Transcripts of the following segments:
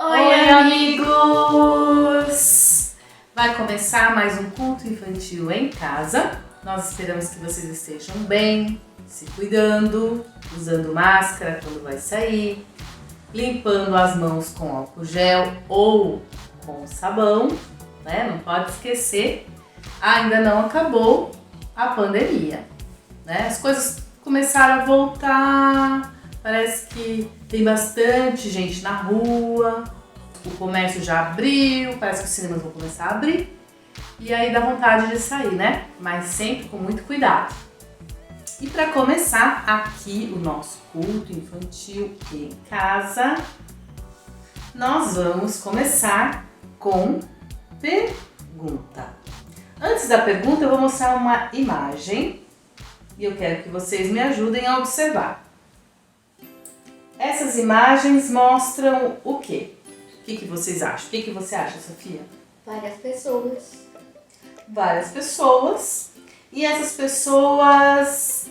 Oi, amigos! Vai começar mais um culto infantil em casa. Nós esperamos que vocês estejam bem, se cuidando, usando máscara quando vai sair, limpando as mãos com álcool gel ou com sabão, né? Não pode esquecer, ainda não acabou a pandemia, né? As coisas começaram a voltar, parece que tem bastante gente na rua, o comércio já abriu, parece que os cinemas vão começar a abrir e aí dá vontade de sair, né? Mas sempre com muito cuidado. E para começar aqui o nosso culto infantil em casa, nós vamos começar com pergunta. Antes da pergunta eu vou mostrar uma imagem e eu quero que vocês me ajudem a observar. Essas imagens mostram o quê? O que vocês acham? O que você acha, Sofia? Várias pessoas. Várias pessoas. E essas pessoas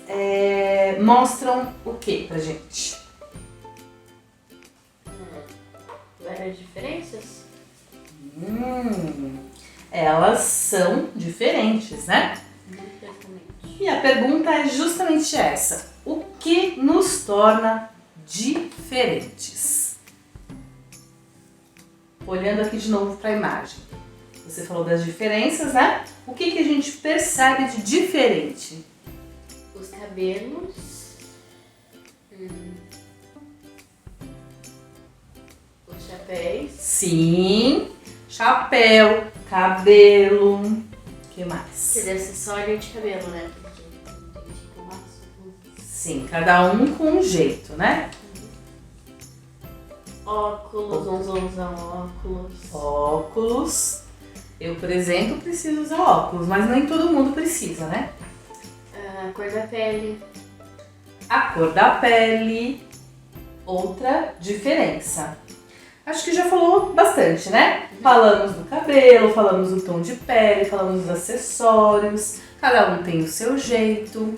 mostram o que pra gente? Várias diferenças? Elas são diferentes, né? Exatamente. E a pergunta é justamente essa. O que nos torna diferentes? Olhando aqui de novo para a imagem. Você falou das diferenças, né? O que a gente percebe de diferente? Os cabelos. Os chapéus. Sim, chapéu, cabelo, o que mais? Que deve ser só linha de cabelo, né? Porque tem tipo laço. Sim, cada um com um jeito, né? Óculos, uns usam óculos. Óculos. Eu, por exemplo, preciso usar óculos, mas nem todo mundo precisa, né? A cor da pele. A cor da pele, outra diferença. Acho que já falou bastante, né? Falamos do cabelo, falamos do tom de pele, falamos dos acessórios, cada um tem o seu jeito.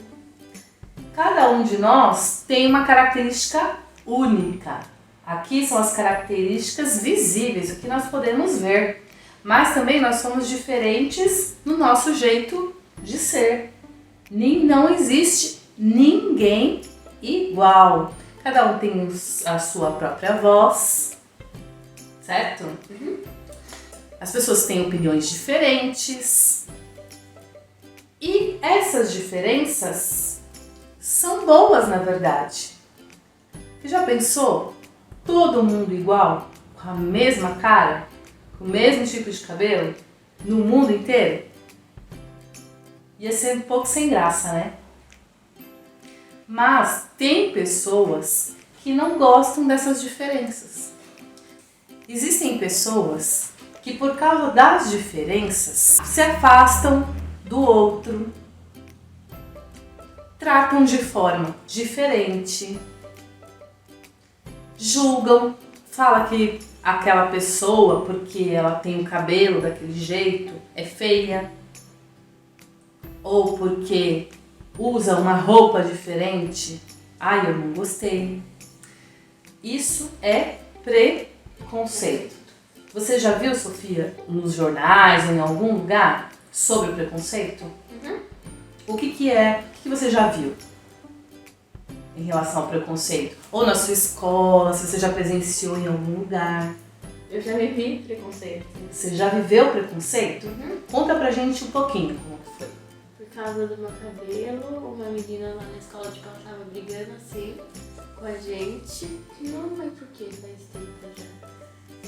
Cada um de nós tem uma característica única. Aqui são as características visíveis, o que nós podemos ver. Mas também nós somos diferentes no nosso jeito de ser. Não existe ninguém igual. Cada um tem a sua própria voz, certo? As pessoas têm opiniões diferentes. E essas diferenças são boas, na verdade. Você já pensou? Todo mundo igual, com a mesma cara, com o mesmo tipo de cabelo, no mundo inteiro? Ia ser um pouco sem graça, né? Mas tem pessoas que não gostam dessas diferenças. Existem pessoas que, por causa das diferenças, se afastam do outro, tratam de forma diferente, julgam, fala que aquela pessoa, porque ela tem o cabelo daquele jeito, é feia, ou porque usa uma roupa diferente, eu não gostei. Isso é preconceito. Você já viu, Sofia, nos jornais ou em algum lugar sobre preconceito? O que é? O que você já viu em relação ao preconceito? Ou na sua escola, se você já presenciou em algum lugar? Eu já vivi preconceito. Você já viveu preconceito? Conta pra gente um pouquinho como que foi. Por causa do meu cabelo, uma menina lá na escola de ela tava brigando assim com a gente. Não sei por que, faz tempo já.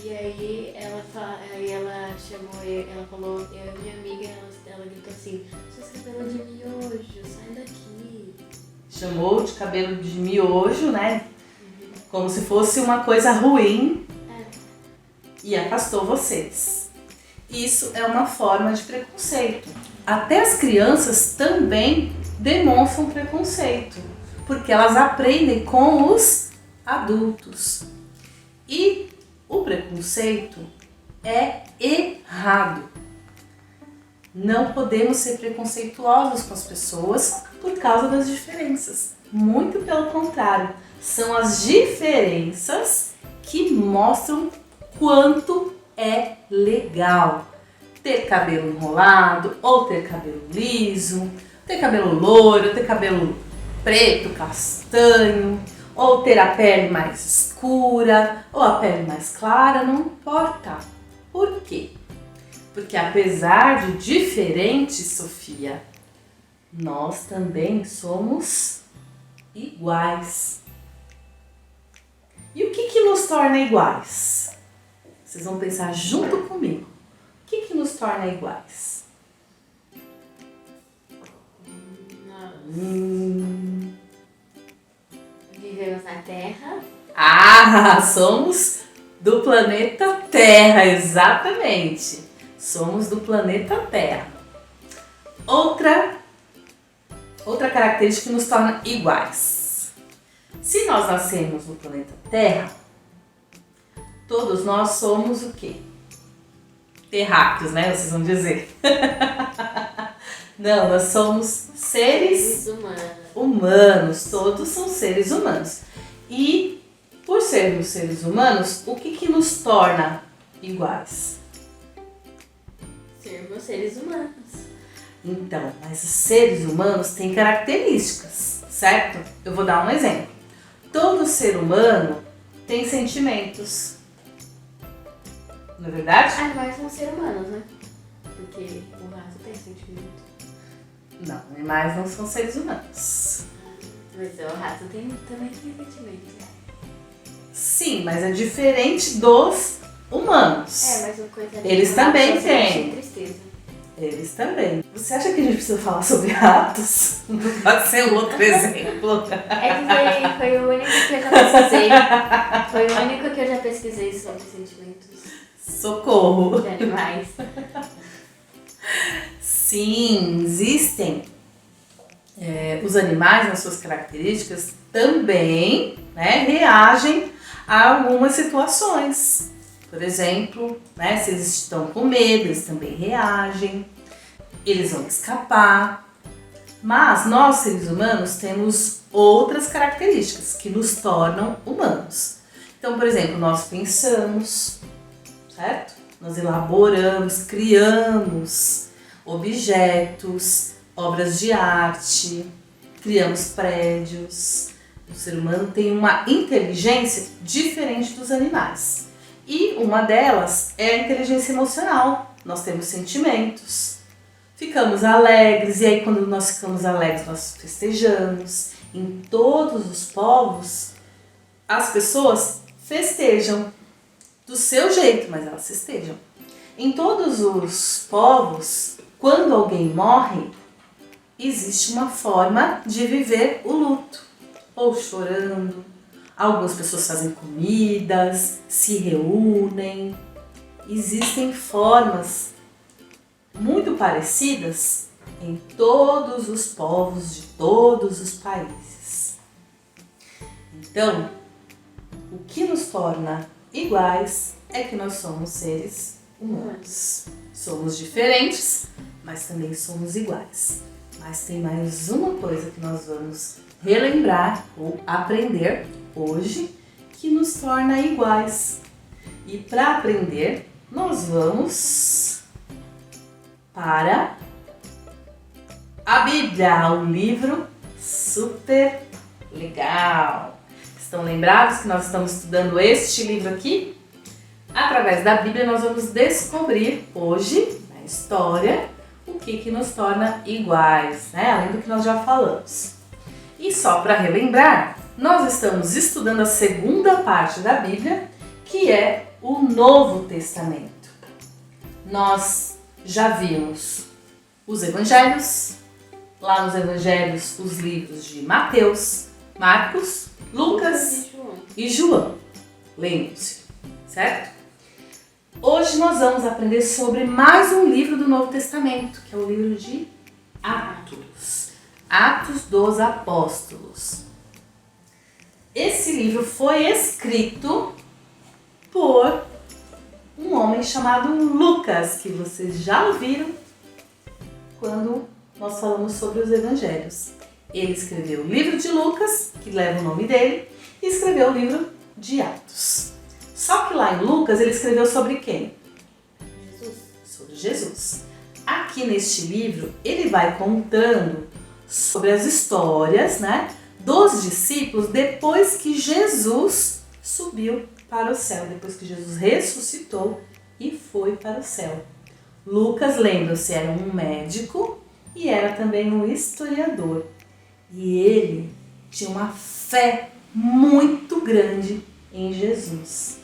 E aí ela chamou, ela falou, eu e minha amiga, ela gritou assim, seus cabelos de miojo, sai daqui. Chamou de cabelo de miojo, né? Como se fosse uma coisa ruim. E afastou vocês. Isso é uma forma de preconceito. Até as crianças também demonstram preconceito, porque elas aprendem com os adultos. E o preconceito é errado. Não podemos ser preconceituosos com as pessoas por causa das diferenças. Muito pelo contrário, são as diferenças que mostram quanto é legal ter cabelo enrolado, ou ter cabelo liso, ter cabelo loiro, ter cabelo preto, castanho, ou ter a pele mais escura, ou a pele mais clara, não importa. Por quê? Porque apesar de diferentes, Sofia, nós também somos iguais. E o que nos torna iguais? Vocês vão pensar junto comigo. O que nos torna iguais? Vivemos na Terra. Ah, somos do planeta Terra, exatamente. Somos do planeta Terra. Outra característica que nos torna iguais. Se nós nascemos no planeta Terra, todos nós somos o quê? Terráqueos, né? Vocês vão dizer. Não, nós somos seres humanos. Todos são seres humanos. E por sermos seres humanos, o que nos torna iguais? Sermos seres humanos. Então, mas os seres humanos têm características, certo? Eu vou dar um exemplo. Todo ser humano tem sentimentos. Não é verdade? Animais são seres humanos, né? Porque o rato tem sentimento. Não, animais não são seres humanos. Mas o rato também tem sentimento. Sim, mas é diferente dos humanos. Mas o coitado Eles também têm. Tristeza. Eles também. Você acha que a gente precisa falar sobre ratos? Não pode ser um outro exemplo. É que foi o único que eu já pesquisei. Foi o único que eu já pesquisei sobre sentimentos Socorro. de animais. Sim, existem. Os animais, nas suas características, também, né, reagem a algumas situações. Por exemplo, né, se eles estão com medo, eles também reagem, eles vão escapar. Mas nós, seres humanos, temos outras características que nos tornam humanos. Então, por exemplo, nós pensamos, certo? Nós elaboramos, criamos objetos, obras de arte, criamos prédios. O ser humano tem uma inteligência diferente dos animais. E uma delas é a inteligência emocional. Nós temos sentimentos, ficamos alegres, e aí quando nós ficamos alegres nós festejamos. Em todos os povos, as pessoas festejam do seu jeito, mas elas festejam. Em todos os povos, quando alguém morre, existe uma forma de viver o luto, ou chorando. Algumas pessoas fazem comidas, se reúnem. Existem formas muito parecidas em todos os povos de todos os países. Então, o que nos torna iguais é que nós somos seres humanos. Somos diferentes, mas também somos iguais. Mas tem mais uma coisa que nós vamos relembrar ou aprender hoje que nos torna iguais. E para aprender, nós vamos para a Bíblia, um livro super legal. Estão lembrados que nós estamos estudando este livro aqui? Através da Bíblia nós vamos descobrir hoje, na história, o que nos torna iguais, né? Além do que nós já falamos. E só para relembrar, nós estamos estudando a segunda parte da Bíblia, que é o Novo Testamento. Nós já vimos os Evangelhos, lá nos Evangelhos os livros de Mateus, Marcos, Lucas e João. Lembre-se, certo? Hoje nós vamos aprender sobre mais um livro do Novo Testamento, que é o livro de Atos. Atos dos Apóstolos. Esse livro foi escrito por um homem chamado Lucas, que vocês já ouviram quando nós falamos sobre os Evangelhos. Ele escreveu o livro de Lucas, que leva o nome dele, e escreveu o livro de Atos. Só que lá em Lucas ele escreveu sobre quem? Jesus. Sobre Jesus. Aqui neste livro ele vai contando sobre as histórias, né, dos discípulos depois que Jesus subiu para o céu, depois que Jesus ressuscitou e foi para o céu. Lucas, lembra-se, era um médico e era também um historiador. E ele tinha uma fé muito grande em Jesus.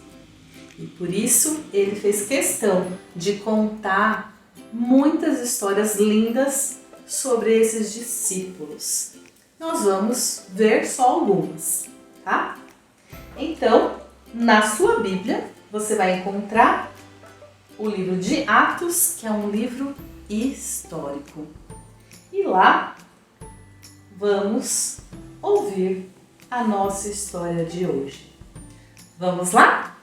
E por isso ele fez questão de contar muitas histórias lindas sobre esses discípulos. Nós vamos ver só algumas, tá? Então, na sua Bíblia, você vai encontrar o livro de Atos, que é um livro histórico. E lá vamos ouvir a nossa história de hoje. Vamos lá?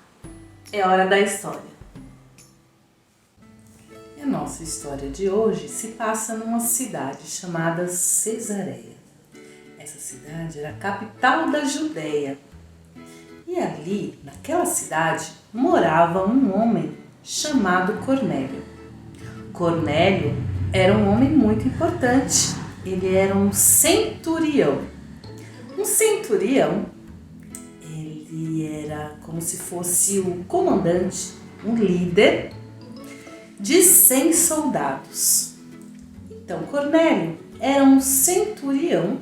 É hora da história. E a nossa história de hoje se passa numa cidade chamada Cesareia. Essa cidade era a capital da Judéia. E ali, naquela cidade, morava um homem chamado Cornélio. Cornélio era um homem muito importante. Ele era um centurião. Um centurião, ele era como se fosse o comandante, um líder de 100 soldados. Então, Cornélio era um centurião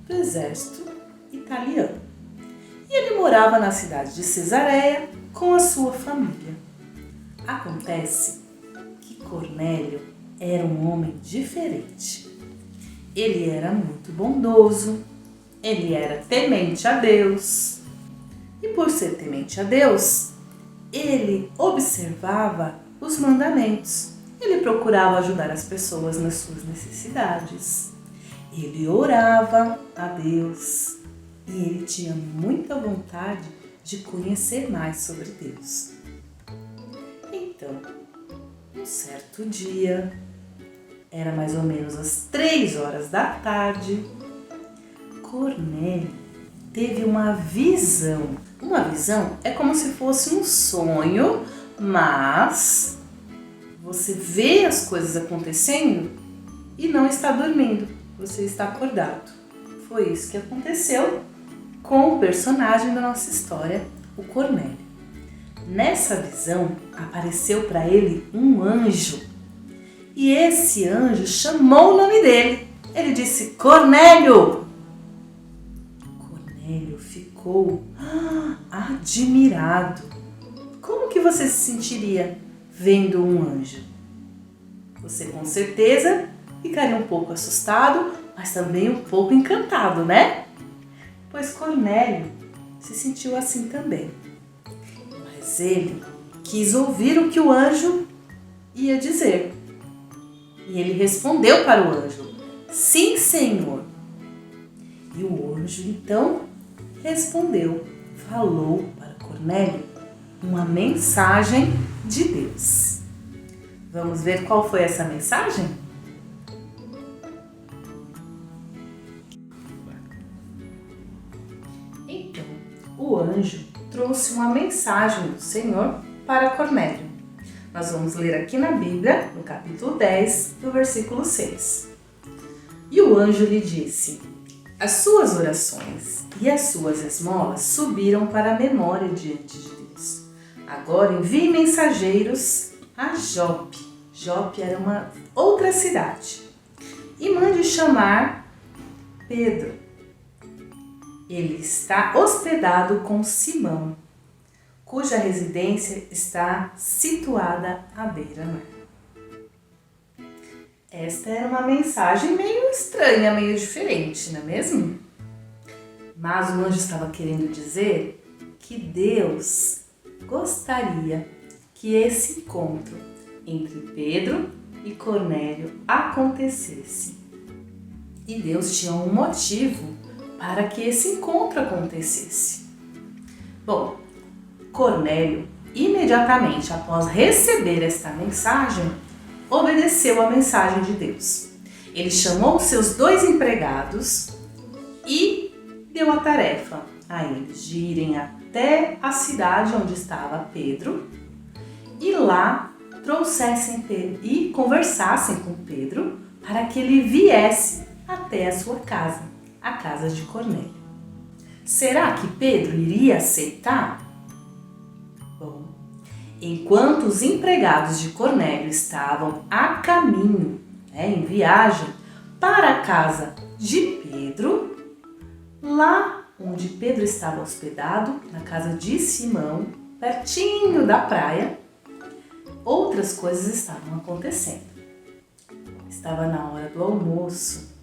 do exército italiano. E ele morava na cidade de Cesareia com a sua família. Acontece que Cornélio era um homem diferente. Ele era muito bondoso, ele era temente a Deus. E por ser temente a Deus, ele observava os mandamentos. Ele procurava ajudar as pessoas nas suas necessidades. Ele orava a Deus e ele tinha muita vontade de conhecer mais sobre Deus. Então, um certo dia, era mais ou menos às 3 horas da tarde, Cornélio teve uma visão. Uma visão é como se fosse um sonho, mas você vê as coisas acontecendo e não está dormindo, você está acordado. Foi isso que aconteceu com o personagem da nossa história, o Cornélio. Nessa visão, apareceu para ele um anjo. E esse anjo chamou o nome dele. Ele disse: Cornélio! Cornélio ficou admirado. Como que você se sentiria vendo um anjo? Você com certeza ficaria um pouco assustado, mas também um pouco encantado, né? Pois Cornélio se sentiu assim também. Mas ele quis ouvir o que o anjo ia dizer. E ele respondeu para o anjo: Sim, Senhor. E o anjo então respondeu, falou para Cornélio uma mensagem de Deus. Vamos ver qual foi essa mensagem? Então, o anjo trouxe uma mensagem do Senhor para Cornélio. Nós vamos ler aqui na Bíblia, no capítulo 10, do versículo 6. E o anjo lhe disse: As suas orações e as suas esmolas subiram para a memória diante de Deus. Agora envie mensageiros a Jope. Jope era uma outra cidade. E mande chamar Pedro. Ele está hospedado com Simão, cuja residência está situada à beira-mar. Esta era uma mensagem meio estranha, meio diferente, não é mesmo? Mas o anjo estava querendo dizer que Deus gostaria que esse encontro entre Pedro e Cornélio acontecesse. E Deus tinha um motivo para que esse encontro acontecesse. Bom, Cornélio, imediatamente após receber esta mensagem, obedeceu à mensagem de Deus. Ele chamou seus 2 empregados e deu a tarefa a eles de irem até até a cidade onde estava Pedro e lá trouxessem Pedro e conversassem com Pedro para que ele viesse até a sua casa, a casa de Cornélio. Será que Pedro iria aceitar? Bom, enquanto os empregados de Cornélio estavam a caminho, em viagem para a casa de Pedro, lá onde Pedro estava hospedado, na casa de Simão, pertinho da praia, outras coisas estavam acontecendo. Estava na hora do almoço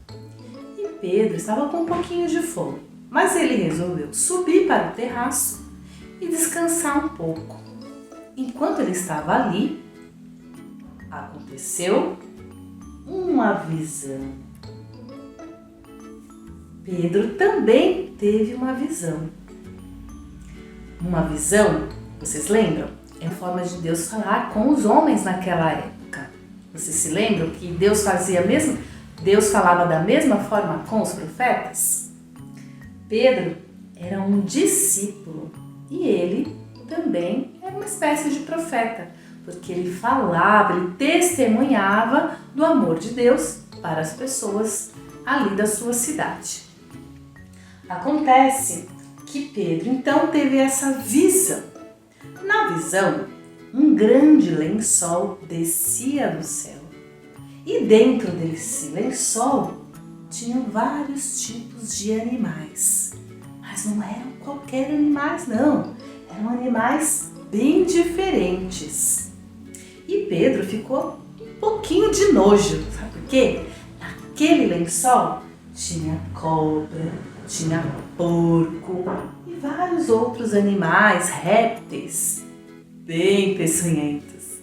e Pedro estava com um pouquinho de fome, mas ele resolveu subir para o terraço e descansar um pouco. Enquanto ele estava ali, aconteceu uma visão. Pedro também teve uma visão. Uma visão, vocês lembram? É a forma de Deus falar com os homens naquela época. Vocês se lembram que Deus falava da mesma forma com os profetas? Pedro era um discípulo e ele também era uma espécie de profeta, porque ele falava, ele testemunhava do amor de Deus para as pessoas ali da sua cidade. Acontece que Pedro então teve essa visão. Na visão, um grande lençol descia do céu e dentro desse lençol tinham vários tipos de animais. Mas não eram qualquer animais não, eram animais bem diferentes. E Pedro ficou um pouquinho de nojo, sabe por quê? Naquele lençol tinha cobra, tinha porco e vários outros animais, répteis, bem peçonhentos.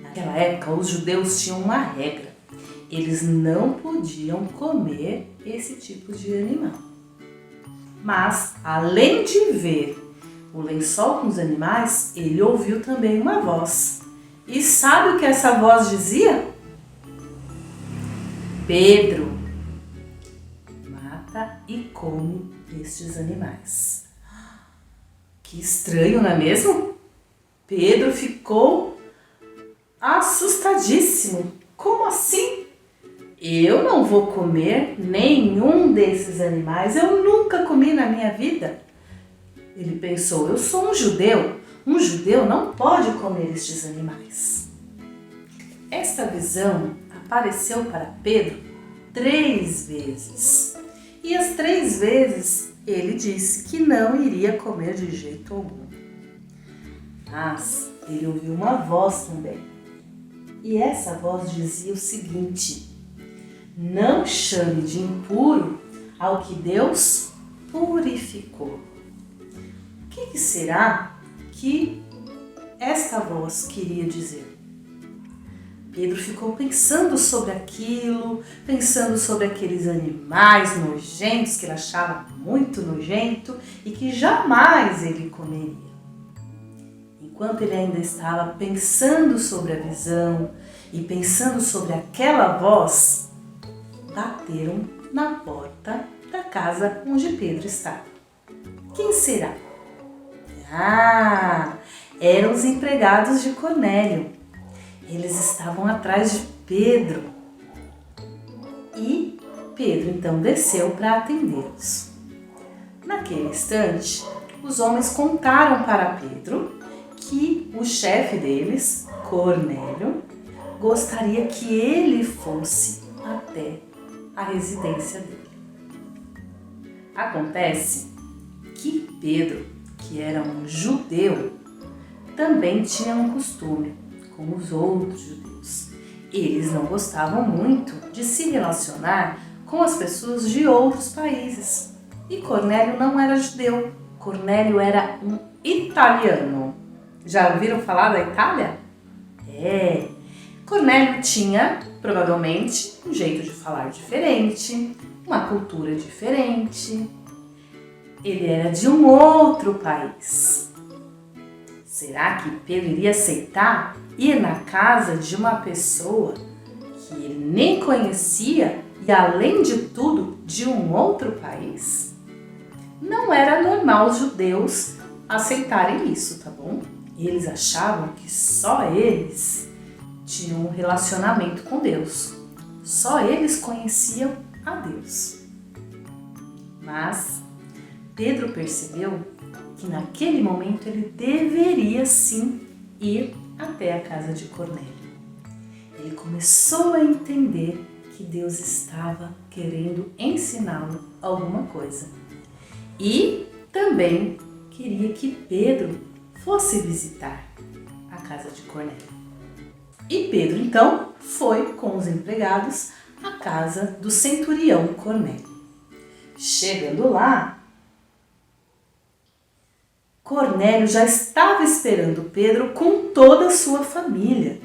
Naquela época, os judeus tinham uma regra. Eles não podiam comer esse tipo de animal. Mas, além de ver o lençol com os animais, ele ouviu também uma voz. E sabe o que essa voz dizia? Pedro, mata e come estes animais. Que estranho, não é mesmo? Pedro ficou assustadíssimo. Como assim? Eu não vou comer nenhum desses animais. Eu nunca comi na minha vida. Ele pensou, eu sou um judeu. Um judeu não pode comer estes animais. Esta visão apareceu para Pedro 3 vezes. E as 3 vezes ele disse que não iria comer de jeito algum. Mas ele ouviu uma voz também. E essa voz dizia o seguinte: não chame de impuro ao que Deus purificou. O que será que esta voz queria dizer? Pedro ficou pensando sobre aquilo, pensando sobre aqueles animais nojentos que ele achava muito nojento e que jamais ele comeria. Enquanto ele ainda estava pensando sobre a visão e pensando sobre aquela voz, bateram na porta da casa onde Pedro estava. Quem será? Eram os empregados de Cornélio. Eles estavam atrás de Pedro. E Pedro então desceu para atendê-los. Naquele instante, os homens contaram para Pedro que o chefe deles, Cornélio, gostaria que ele fosse até a residência dele. Acontece que Pedro, que era um judeu, também tinha um costume, como os outros judeus. Eles não gostavam muito de se relacionar com as pessoas de outros países. E Cornélio não era judeu, Cornélio era um italiano. Já ouviram falar da Itália? Cornélio tinha, provavelmente, um jeito de falar diferente, uma cultura diferente. Ele era de um outro país. Será que Pedro iria aceitar ir na casa de uma pessoa que ele nem conhecia e, além de tudo, de um outro país? não era normal os judeus aceitarem isso, tá bom? Eles achavam que só eles tinham um relacionamento com Deus. Só eles conheciam a Deus. Mas Pedro percebeu que naquele momento ele deveria sim ir até a casa de Cornélio. Ele começou a entender que Deus estava querendo ensiná-lo alguma coisa. E também queria que Pedro fosse visitar a casa de Cornélio. E Pedro então foi com os empregados à casa do centurião Cornélio. Chegando lá, Cornélio já estava esperando Pedro com toda a sua família.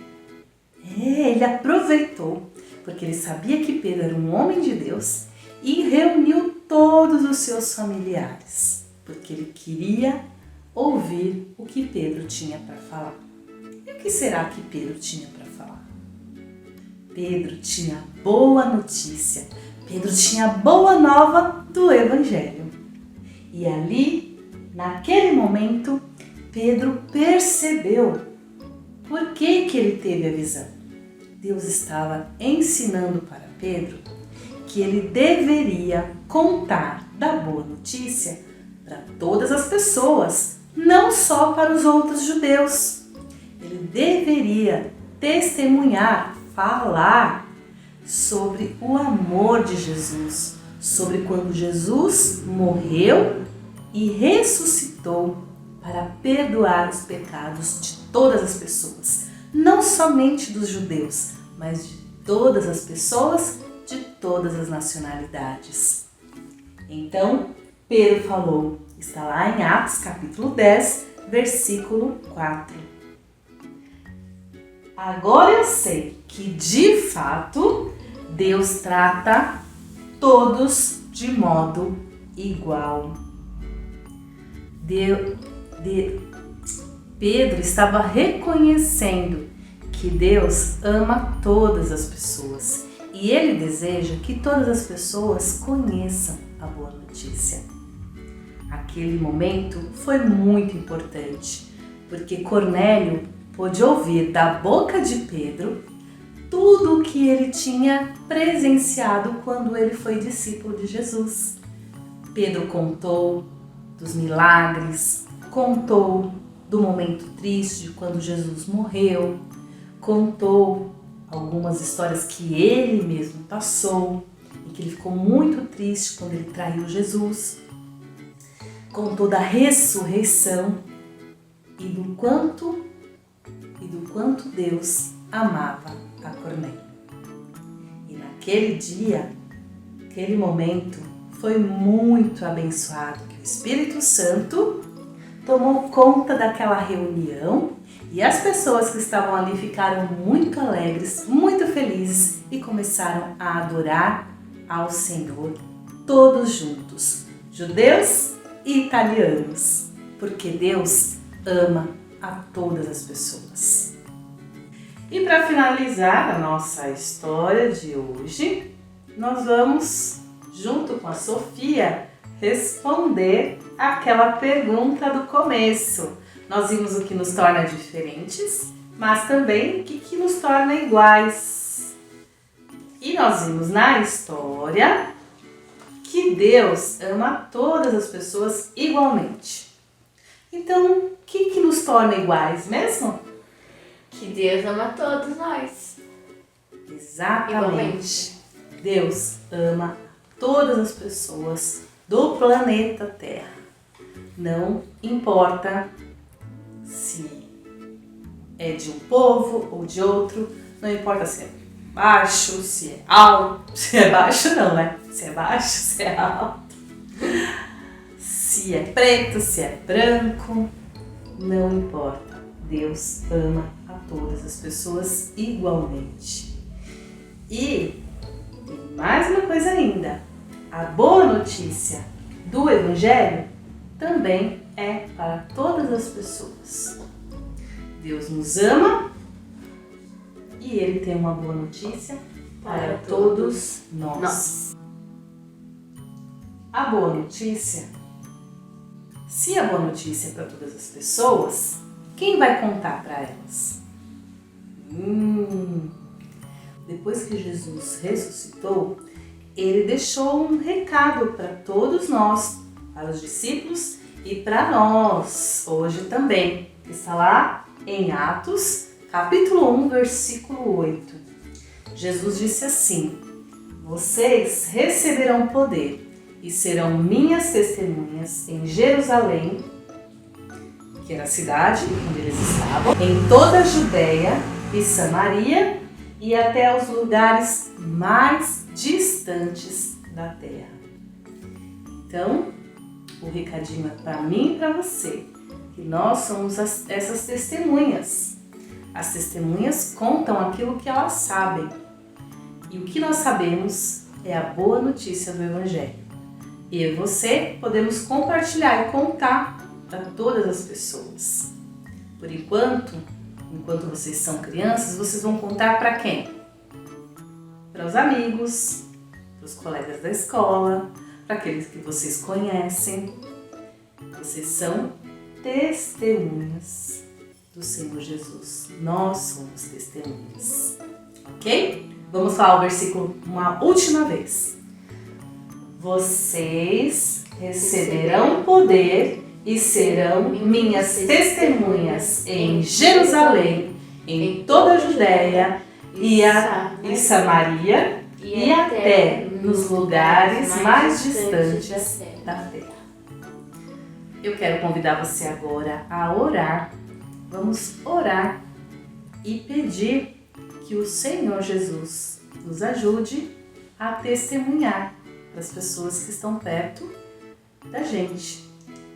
Ele aproveitou, porque ele sabia que Pedro era um homem de Deus e reuniu todos os seus familiares, porque ele queria ouvir o que Pedro tinha para falar. E o que será que Pedro tinha para falar? Pedro tinha boa notícia, Pedro tinha boa nova do Evangelho. E ali, naquele momento, Pedro percebeu por que ele teve a visão. Deus estava ensinando para Pedro que ele deveria contar da boa notícia para todas as pessoas, não só para os outros judeus. Ele deveria testemunhar, falar sobre o amor de Jesus, sobre quando Jesus morreu e ressuscitou para perdoar os pecados de todas as pessoas, não somente dos judeus, mas de todas as pessoas, de todas as nacionalidades. Então, Pedro falou, está lá em Atos capítulo 10, versículo 4. Agora eu sei que, de fato, Deus trata todos de modo igual. Pedro estava reconhecendo que Deus ama todas as pessoas e ele deseja que todas as pessoas conheçam a boa notícia. Aquele momento foi muito importante, porque Cornélio pôde ouvir da boca de Pedro tudo o que ele tinha presenciado quando ele foi discípulo de Jesus. Pedro contou dos milagres, contou do momento triste de quando Jesus morreu, contou algumas histórias que ele mesmo passou e que ele ficou muito triste quando ele traiu Jesus. Contou da ressurreição e do quanto Deus amava a Cornélio. E naquele dia, aquele momento, foi muito abençoado, que o Espírito Santo tomou conta daquela reunião e as pessoas que estavam ali ficaram muito alegres, muito felizes e começaram a adorar ao Senhor, todos juntos, judeus e italianos, porque Deus ama a todas as pessoas. E para finalizar a nossa história de hoje, nós vamos, junto com a Sofia, responder aquela pergunta do começo. Nós vimos o que nos torna diferentes, mas também o que nos torna iguais. E nós vimos na história que Deus ama todas as pessoas igualmente. Então, o que nos torna iguais mesmo? Que Deus ama todos nós. Exatamente. Igualmente. Deus ama todas as pessoas do planeta Terra. Não importa se é de um povo ou de outro, não importa se é baixo, se é alto, se é baixo não, né? Se é baixo, se é alto, se é preto, se é branco, não importa. Deus ama a todas as pessoas igualmente. E tem mais uma coisa ainda. A boa notícia do Evangelho também é para todas as pessoas. Deus nos ama e Ele tem uma boa notícia para todos nós. A boa notícia Se a boa notícia é para todas as pessoas, quem vai contar para elas? Depois que Jesus ressuscitou, ele deixou um recado para todos nós, para os discípulos e para nós, hoje também, que está lá em Atos, capítulo 1, versículo 8. Jesus disse assim: vocês receberão poder e serão minhas testemunhas em Jerusalém, que era a cidade onde eles estavam, em toda a Judéia e Samaria e até os lugares mais distantes da terra. Então, o recadinho é para mim e para você, que nós somos essas testemunhas. As testemunhas contam aquilo que elas sabem. E o que nós sabemos é a boa notícia do Evangelho. Eu e você podemos compartilhar e contar para todas as pessoas. Por enquanto vocês são crianças, vocês vão contar para quem? Para os amigos, para os colegas da escola, para aqueles que vocês conhecem. Vocês são testemunhas do Senhor Jesus. Nós somos testemunhas. Ok? Vamos falar o versículo uma última vez. Vocês receberão poder e serão minhas testemunhas em Jerusalém, em toda a Judéia e Samaria e até nos lugares mais distantes da terra. Eu quero convidar você agora a orar. Vamos orar e pedir que o Senhor Jesus nos ajude a testemunhar para as pessoas que estão perto da gente.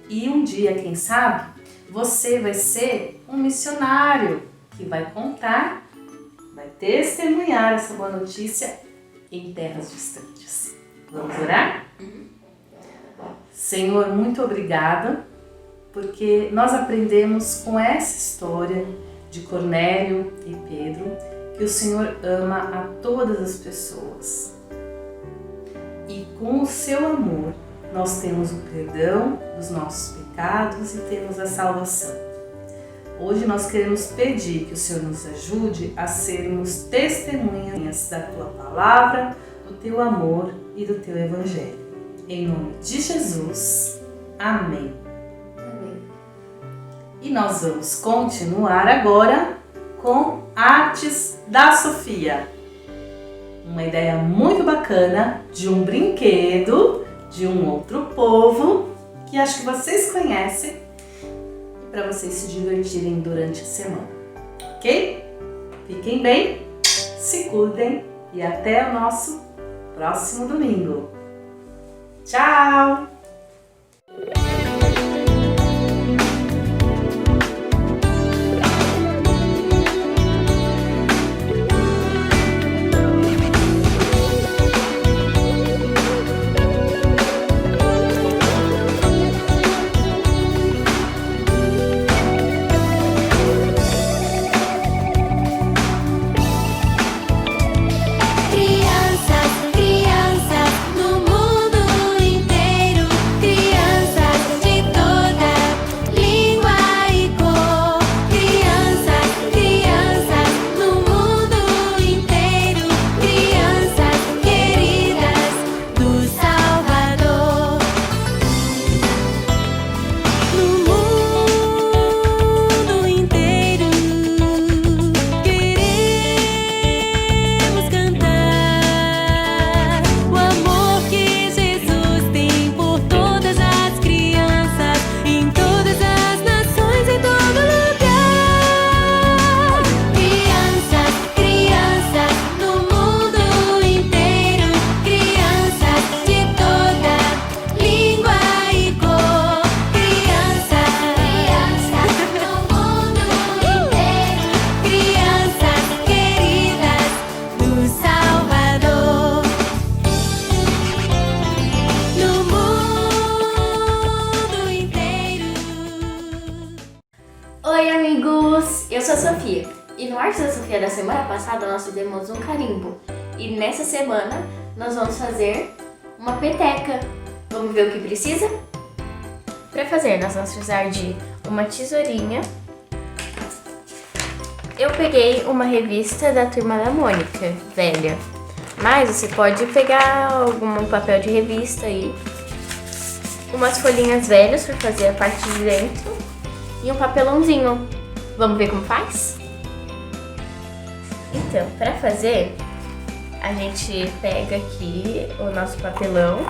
E um dia, quem sabe, você vai ser um missionário que vai contar, vai testemunhar essa boa notícia em terras distantes. Vamos orar? Senhor, muito obrigada, porque nós aprendemos com essa história de Cornélio e Pedro que o Senhor ama a todas as pessoas. E com o seu amor, nós temos o perdão dos nossos pecados e temos a salvação. Hoje nós queremos pedir que o Senhor nos ajude a sermos testemunhas da Tua Palavra, do Teu amor e do Teu Evangelho. Em nome de Jesus. Amém. Amém. E nós vamos continuar agora com Artes da Sofia. Uma ideia muito bacana de um brinquedo de um outro povo que acho que vocês conhecem e para vocês se divertirem durante a semana, ok? Fiquem bem, se cuidem e até o nosso próximo domingo. Tchau! Oi amigos, eu sou a Sofia e no Artes da Sofia da semana passada nós fizemos um carimbo e nessa semana nós vamos fazer uma peteca. Vamos ver o que precisa? Para fazer, nós vamos precisar de uma tesourinha. Eu peguei uma revista da Turma da Mônica, velha. Mas você pode pegar algum papel de revista aí. Umas folhinhas velhas para fazer a parte de dentro. E um papelãozinho. Vamos ver como faz? Então, para fazer, a gente pega aqui o nosso papelão.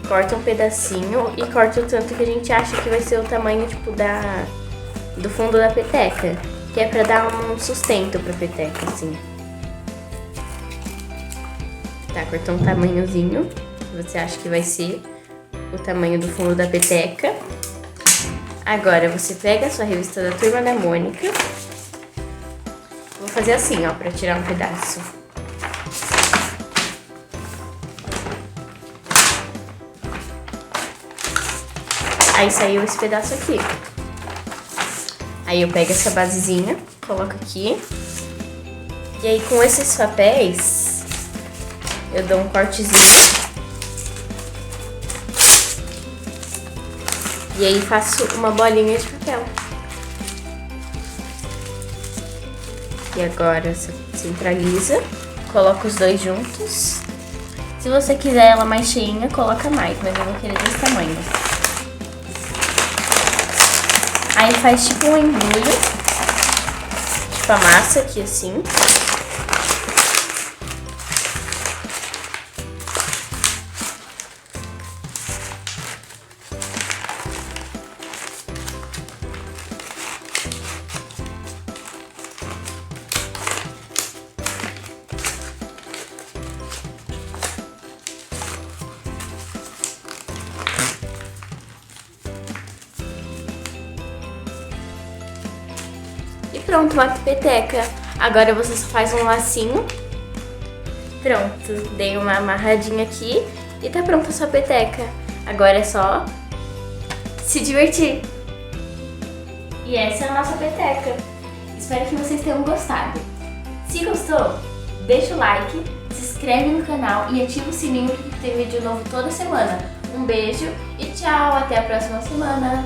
Corta um pedacinho e corta o tanto que a gente acha que vai ser o tamanho, tipo, do fundo da peteca. Que é pra dar um sustento pra peteca, assim. Tá, cortou um tamanhozinho, que você acha que vai ser o tamanho do fundo da peteca. Agora você pega a sua revista da Turma da Mônica. Vou fazer assim, ó, pra tirar um pedaço. Aí saiu esse pedaço aqui. Aí eu pego essa basezinha, coloco aqui. E aí com esses papéis, eu dou um cortezinho. E aí faço uma bolinha de papel. E agora você centraliza, coloca os dois juntos. Se você quiser ela mais cheinha, coloca mais, mas eu vou querer desse tamanho. Aí faz tipo um embrulho, tipo a massa aqui assim. E pronto, uma peteca. Agora você só faz um lacinho. Pronto, dei uma amarradinha aqui e tá pronta a sua peteca. Agora é só se divertir. E essa é a nossa peteca. Espero que vocês tenham gostado. Se gostou, deixa o like, se inscreve no canal e ativa o sininho porque tem vídeo novo toda semana. Um beijo e tchau, até a próxima semana.